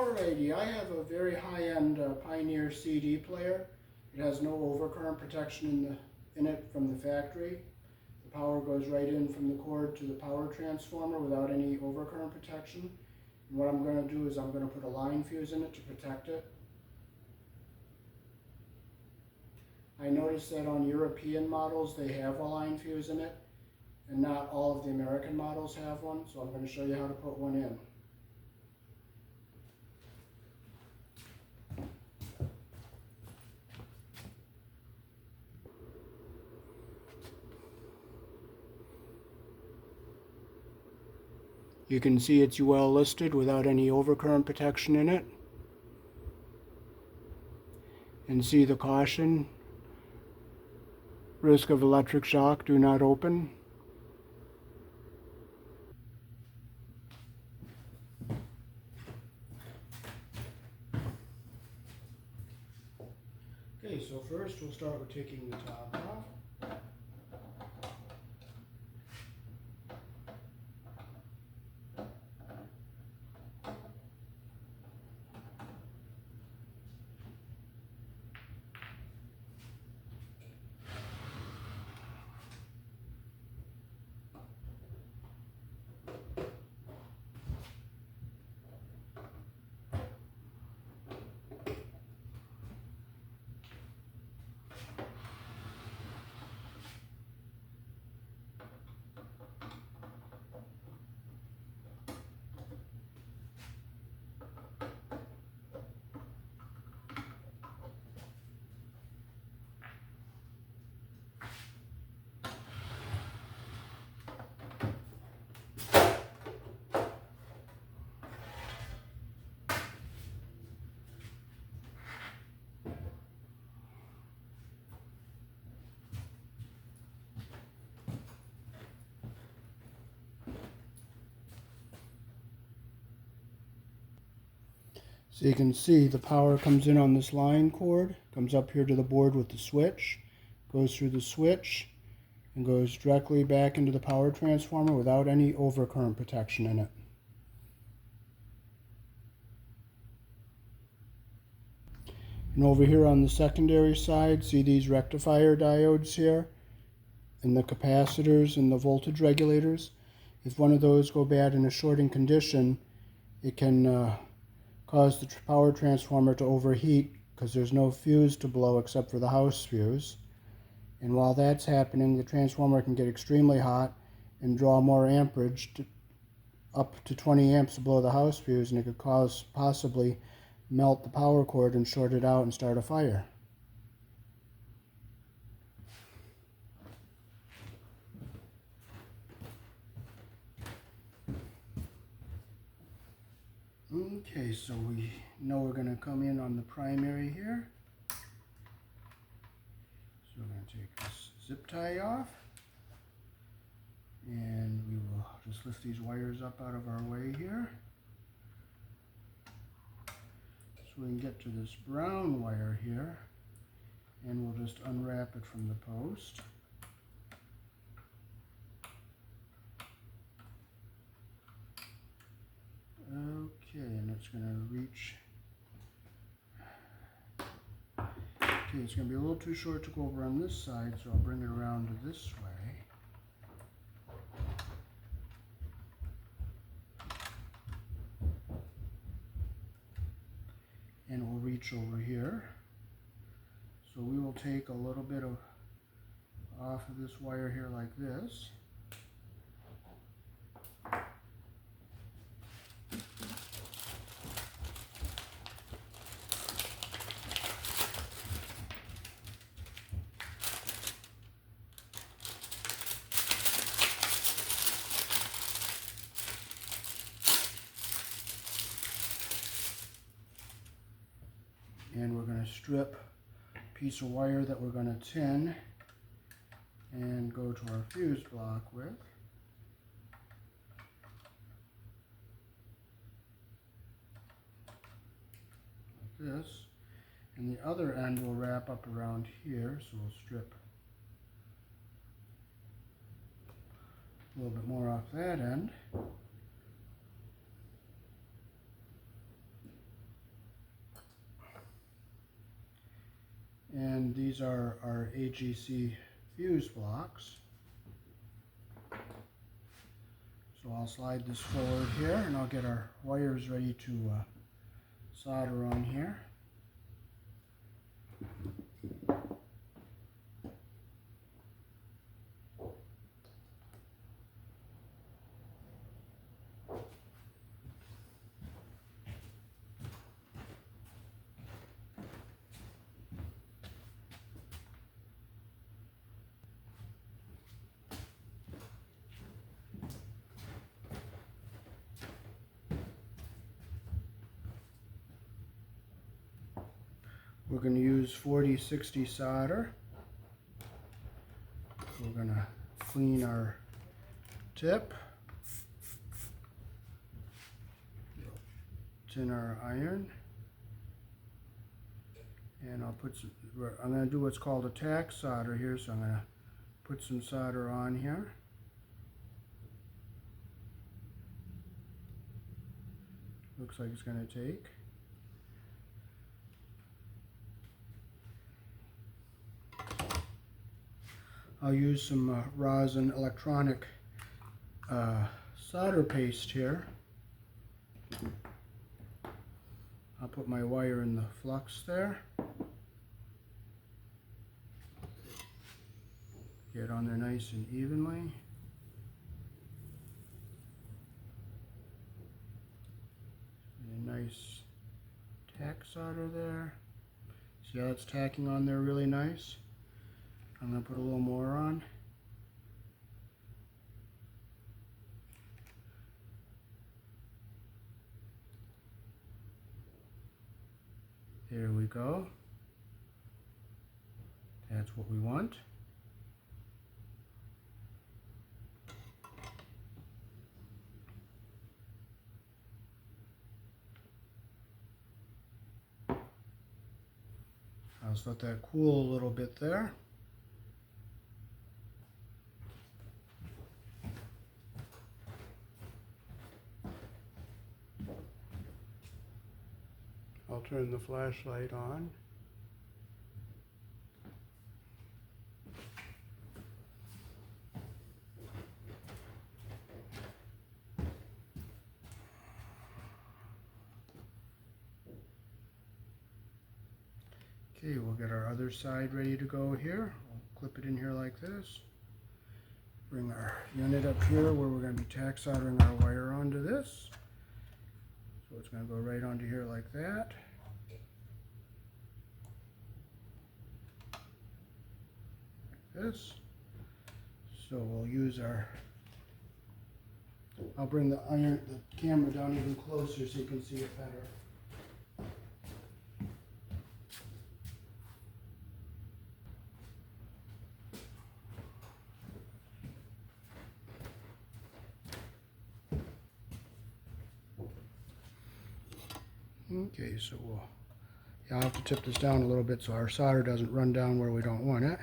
Alrighty, I have a very high-end Pioneer CD player. It has no overcurrent protection in it from the factory. The power goes right in from the cord to the power transformer without any overcurrent protection. And what I'm going to do is I'm going to put a line fuse in it to protect it. I noticed that on European models they have a line fuse in it, and not all of the American models have one, so I'm going to show you how to put one in. You can see it's UL listed without any overcurrent protection in it. And see the caution, risk of electric shock, do not open. Okay, so first we'll start with taking the top off. So you can see the power comes in on this line cord, comes up here to the board with the switch, goes through the switch, and goes directly back into the power transformer without any overcurrent protection in it. And over here on the secondary side, see these rectifier diodes here, and the capacitors and the voltage regulators. If one of those go bad in a shorting condition, it can cause the power transformer to overheat because there's no fuse to blow except for the house fuse. And while that's happening, the transformer can get extremely hot and draw more amperage up to 20 amps below the house fuse, and it could cause possibly melt the power cord and short it out and start a fire. Okay, so we know we're going to come in on the primary here. So we're going to take this zip tie off, and we will just lift these wires up out of our way here. So we can get to this brown wire here, and we'll just unwrap it from the post. Okay, and it's going to reach. Okay, it's going to be a little too short to go over on this side, so I'll bring it around to this way. And we'll reach over here. So we will take a little bit off of this wire here like this. And we're going to strip a piece of wire that we're going to tin and go to our fuse block with. Like this. And the other end will wrap up around here, so we'll strip a little bit more off that end. And these are our AGC fuse blocks. So I'll slide this forward here and I'll get our wires ready to solder on here. We're going to use 4060 solder. We're going to clean our tip. Tin our iron. And I'm going to do what's called a tack solder here, so I'm going to put some solder on here. Looks like it's going to take. I'll use some rosin electronic solder paste here. I'll put my wire in the flux there. Get it on there nice and evenly. And a nice tack solder there. See how it's tacking on there really nice? I'm going to put a little more on. There we go. That's what we want. I'll just let that cool a little bit there. I'll turn the flashlight on. Okay, we'll get our other side ready to go here. We'll clip it in here like this. Bring our unit up here where we're going to be tack soldering our wire onto this. So it's going to go right onto here like that. Like this. So we'll use our, I'll bring the camera down even closer so you can see it better. Okay, so I'll have to tip this down a little bit so our solder doesn't run down where we don't want it.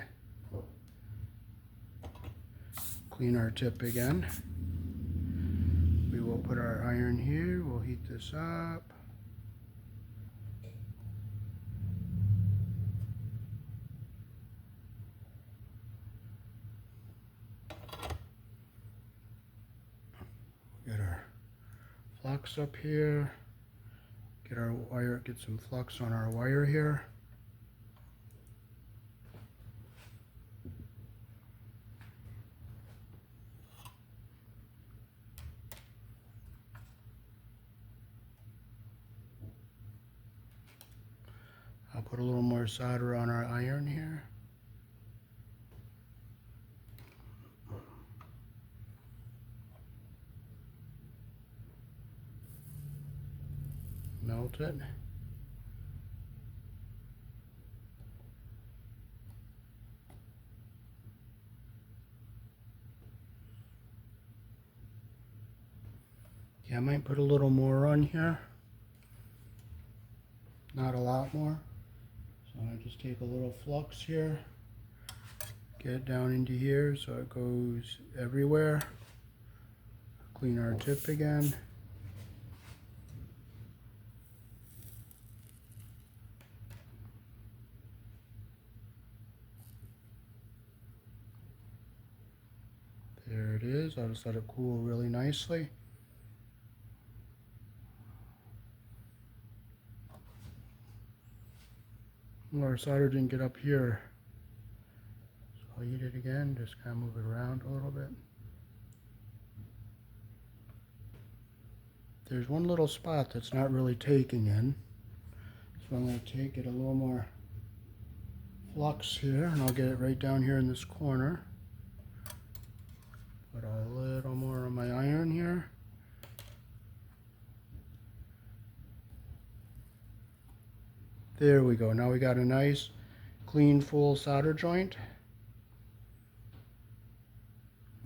Clean our tip again. We will put our iron here. We'll heat this up. Get our flux up here. Get our wire, get some flux on our wire here. I'll put a little more solder on our iron here. Melt it. Yeah, I might put a little more on here. Not a lot more. So I just take a little flux here, get it down into here so it goes everywhere. Clean our tip again. There it is. I'll just let it cool really nicely. Our solder didn't get up here, so I'll heat it again, just kind of move it around a little bit. There's one little spot that's not really taking in, so I'm going to take it a little more flux here, and I'll get it right down here in this corner. Put a little more on my iron here. There we go. Now we got a nice, clean, full solder joint.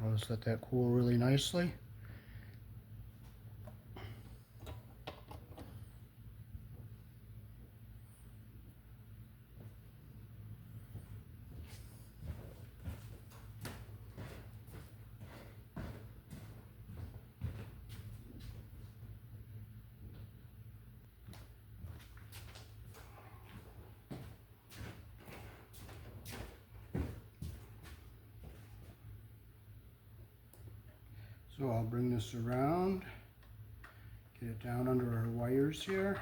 I'll just let that cool really nicely. So I'll bring this around, get it down under our wires here.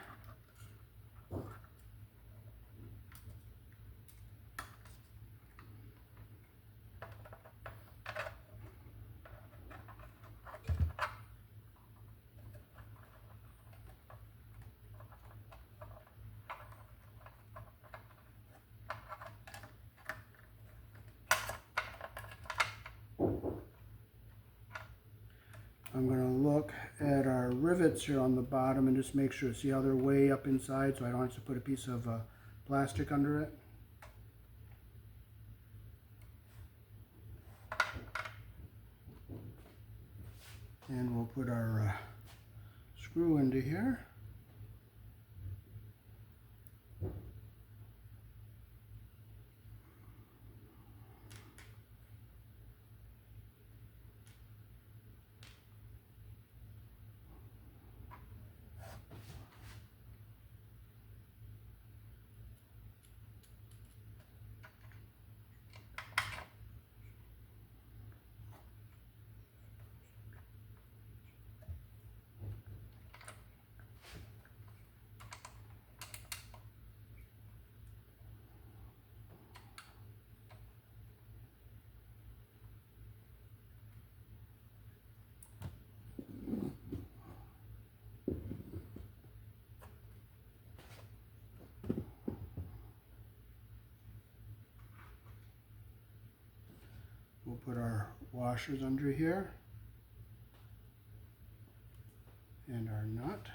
I'm going to look at our rivets here on the bottom and just make sure, see how they're way up inside, so I don't have to put a piece of plastic under it. And we'll put our screw into here. We'll put our washers under here and our nut.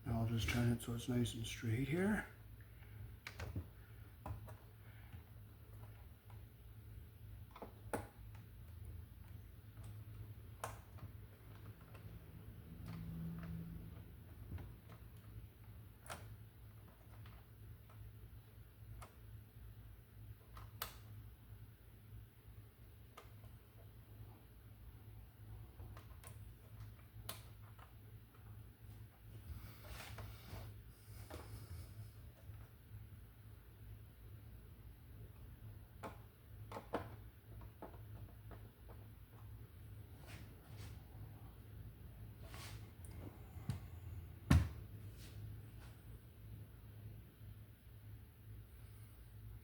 Now I'll just turn it so it's nice and straight here.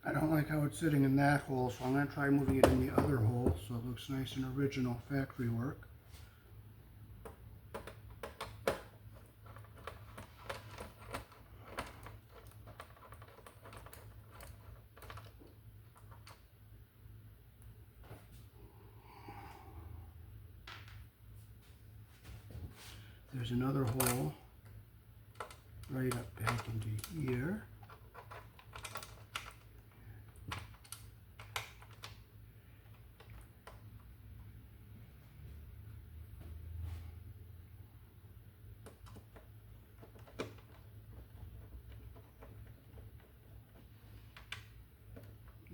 I don't like how it's sitting in that hole, so I'm going to try moving it in the other hole so it looks nice and original factory work. There's another hole right up back into here.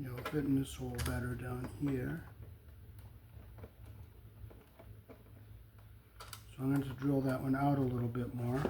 It'll fit in this hole better down here. So I'm going to drill that one out a little bit more.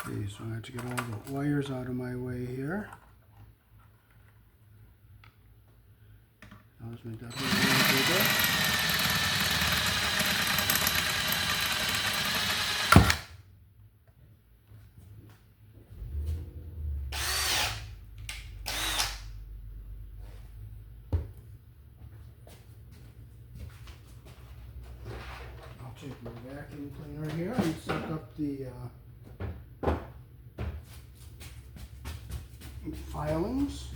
Okay, so I have to get all the wires out of my way here. Now let's make that a little bigger. I'll take my vacuum cleaner here and suck up the filings.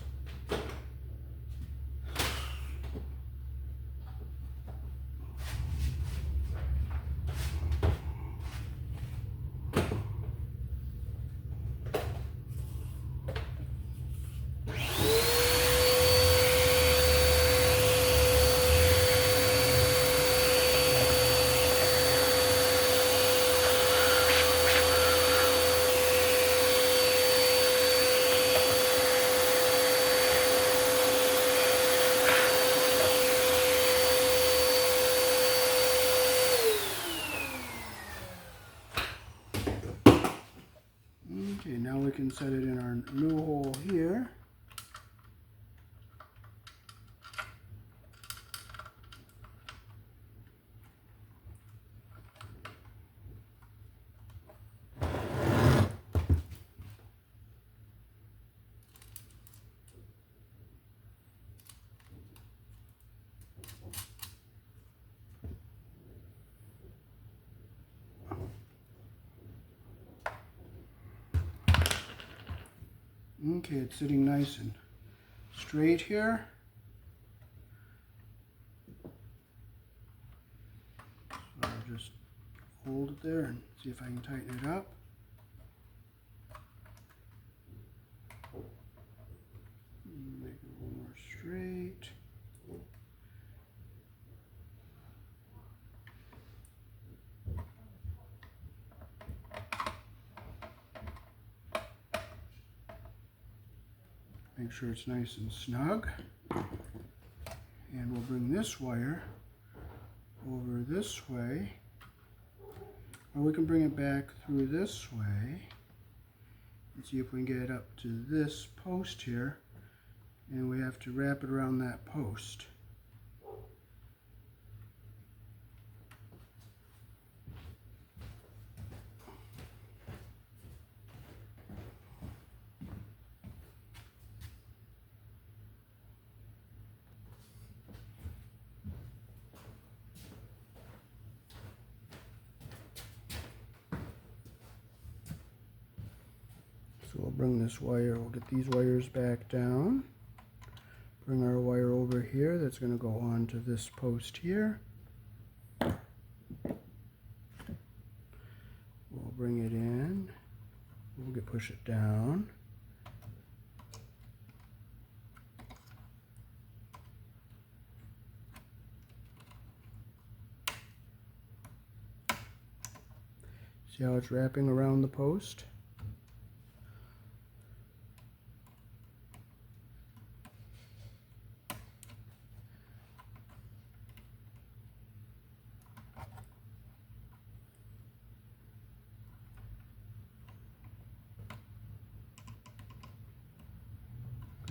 Okay, now we can set it in our new hole here. Okay, it's sitting nice and straight here. So I'll just hold it there and see if I can tighten it up. Make it a little more straight. Make sure it's nice and snug. And we'll bring this wire over this way. Or we can bring it back through this way. And see if we can get it up to this post here. And we have to wrap it around that post. So we'll bring this wire, we'll get these wires back down. Bring our wire over here that's going to go onto this post here. We'll bring it in. We'll push it down. See how it's wrapping around the post?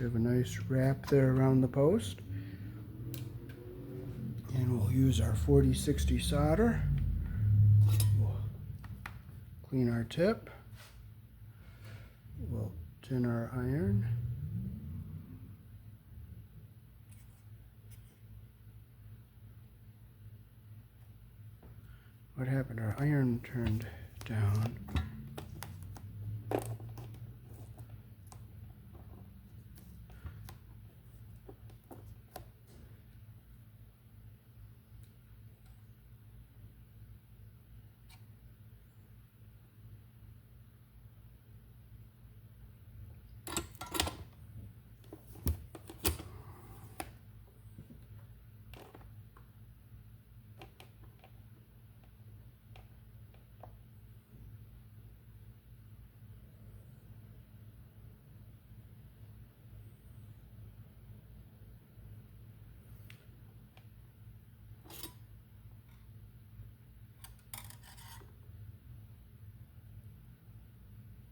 We have a nice wrap there around the post. And we'll use our 4060 solder. We'll clean our tip. We'll tin our iron. What happened? Our iron turned down.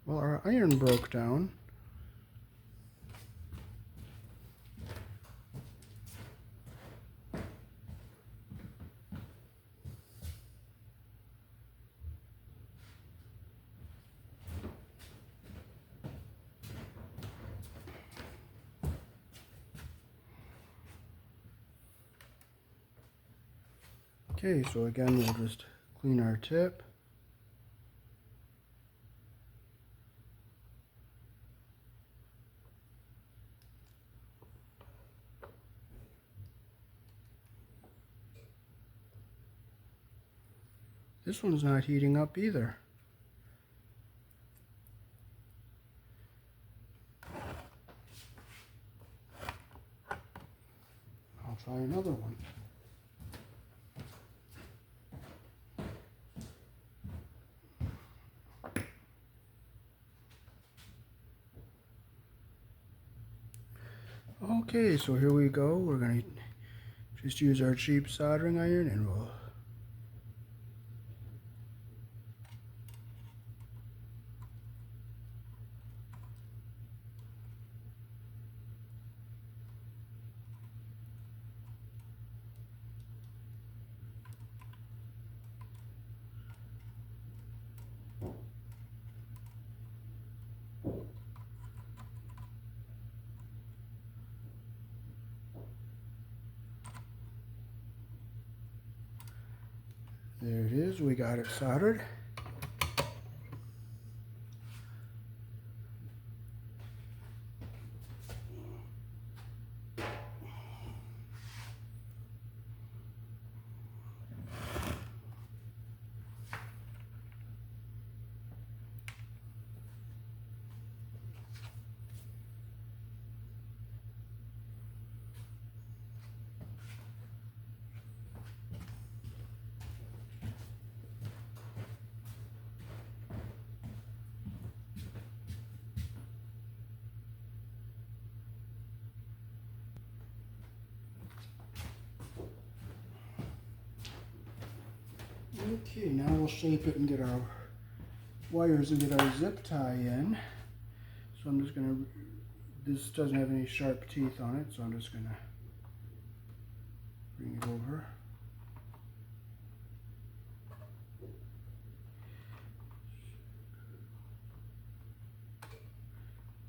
Well, our iron broke down. Okay, so again, we'll just clean our tip. This one's not heating up either. I'll try another one. Okay, so here we go. We're going to just use our cheap soldering iron and we'll there it is, we got it soldered. Okay, now we'll shape it and get our wires and get our zip tie in. So I'm just going to, this doesn't have any sharp teeth on it, so I'm just going to bring it over.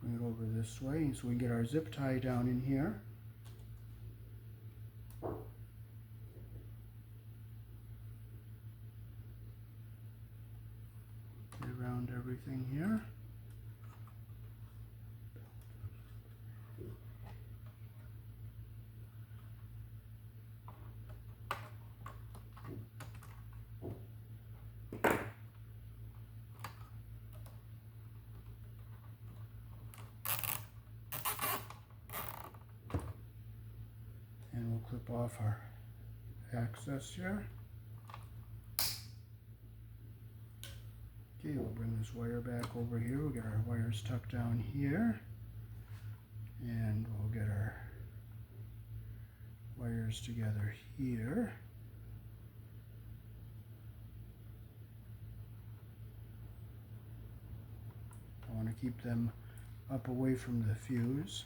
Bring it over this way so we can get our zip tie down in here. Get around everything here. And we'll clip off our access here. Okay, we'll bring this wire back over here. We'll get our wires tucked down here. And we'll get our wires together here. I want to keep them up away from the fuse.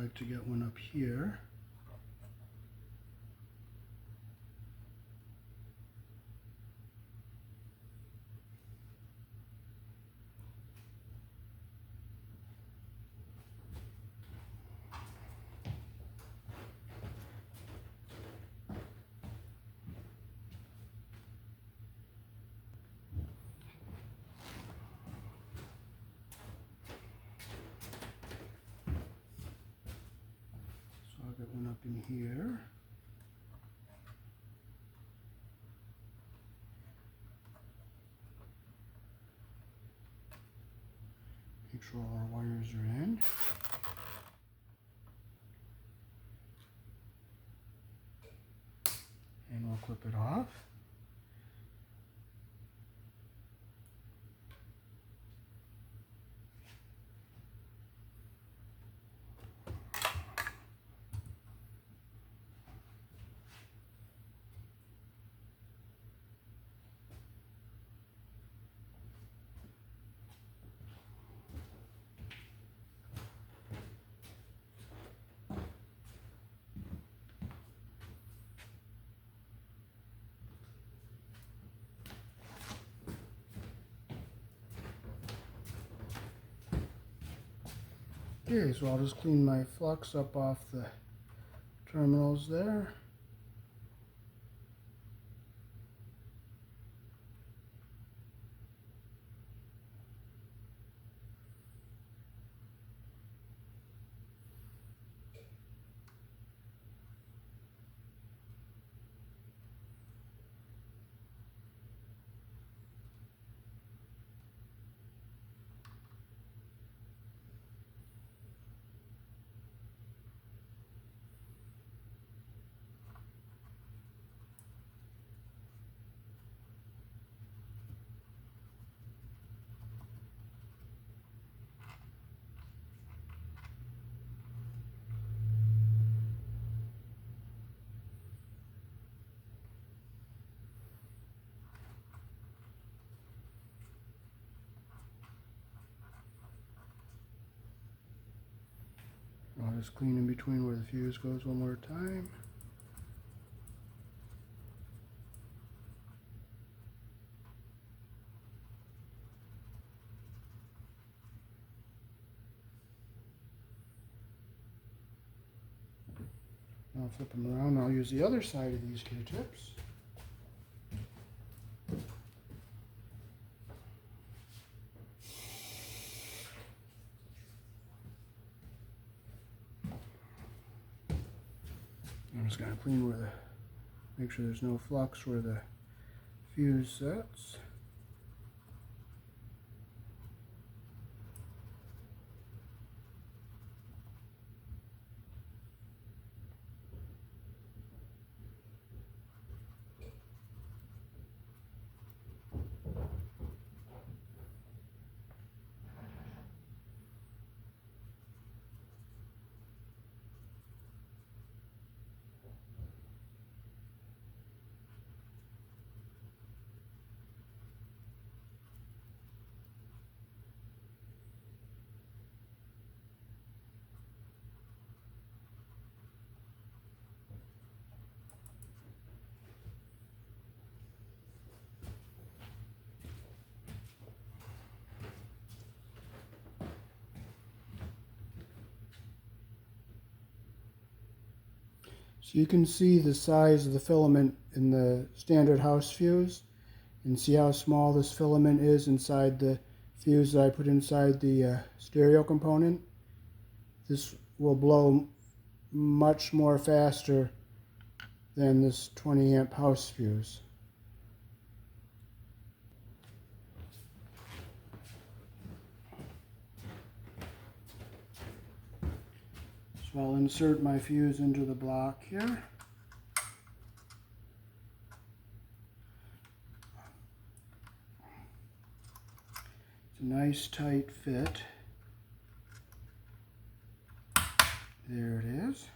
like to get one up here. I'll get one up in here. Make sure all our wires are in. And we'll clip it off. Okay, so I'll just clean my flux up off the terminals there. I'll just clean in between where the fuse goes one more time. I'll flip them around. I'll use the other side of these Q-tips. I'm just going to clean where make sure there's no flux where the fuse sets. So you can see the size of the filament in the standard house fuse and see how small this filament is inside the fuse that I put inside the stereo component. This will blow much more faster than this 20 amp house fuse. So I'll insert my fuse into the block here. It's a nice tight fit. There it is.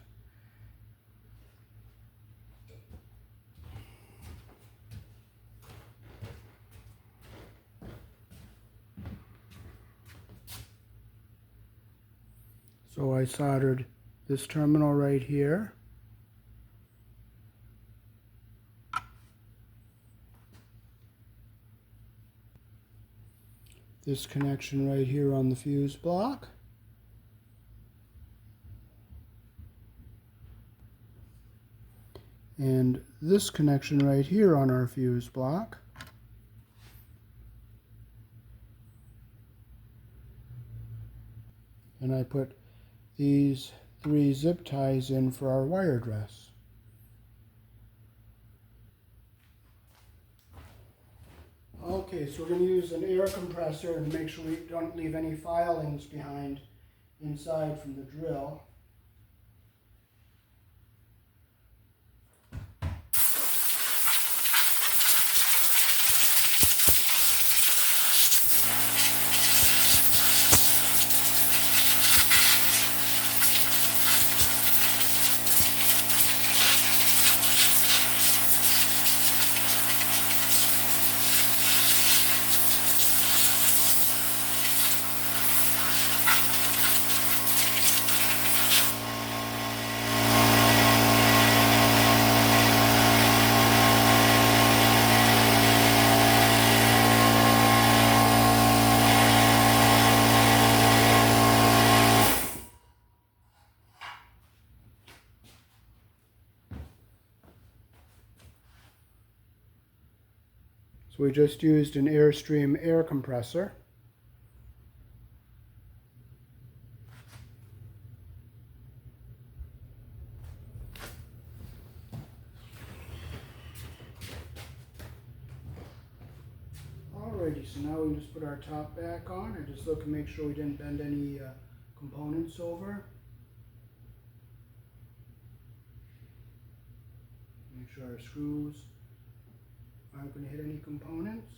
So I soldered this terminal right here. This connection right here on the fuse block. And this connection right here on our fuse block. And I put these 3 zip ties in for our wire dress. Okay, so we're going to use an air compressor and make sure we don't leave any filings behind inside from the drill. So we just used an Airstream air compressor. Alrighty, so now we just put our top back on. I just look and make sure we didn't bend any components over. Make sure our screws aren't going to hit any components.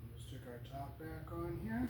We'll stick our top back on here.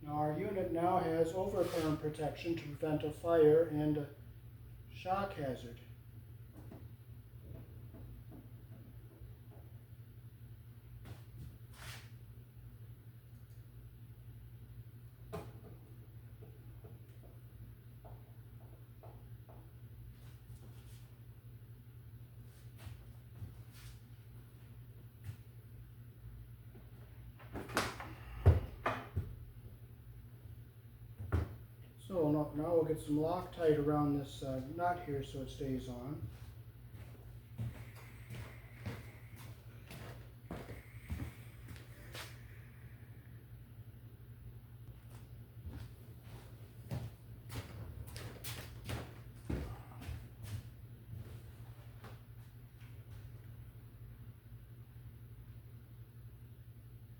Now our unit now has overcurrent protection to prevent a fire and a shock hazard. So now we'll get some Loctite around this nut here so it stays on.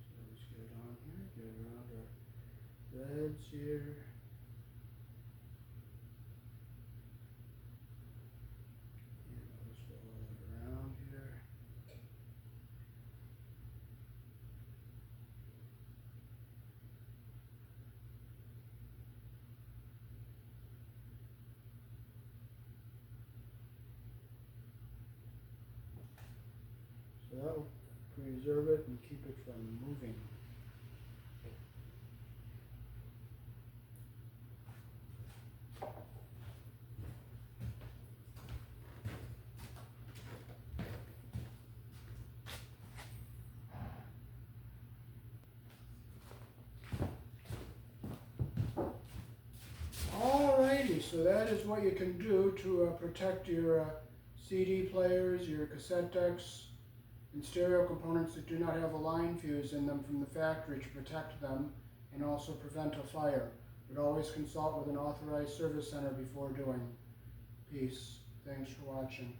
So let's get it on here, get it around our threads here. that will preserve it and keep it from moving. Alrighty, so that is what you can do to protect your CD players, your cassette decks, and stereo components that do not have a line fuse in them from the factory to protect them and also prevent a fire. But always consult with an authorized service center before doing. Peace. Thanks for watching.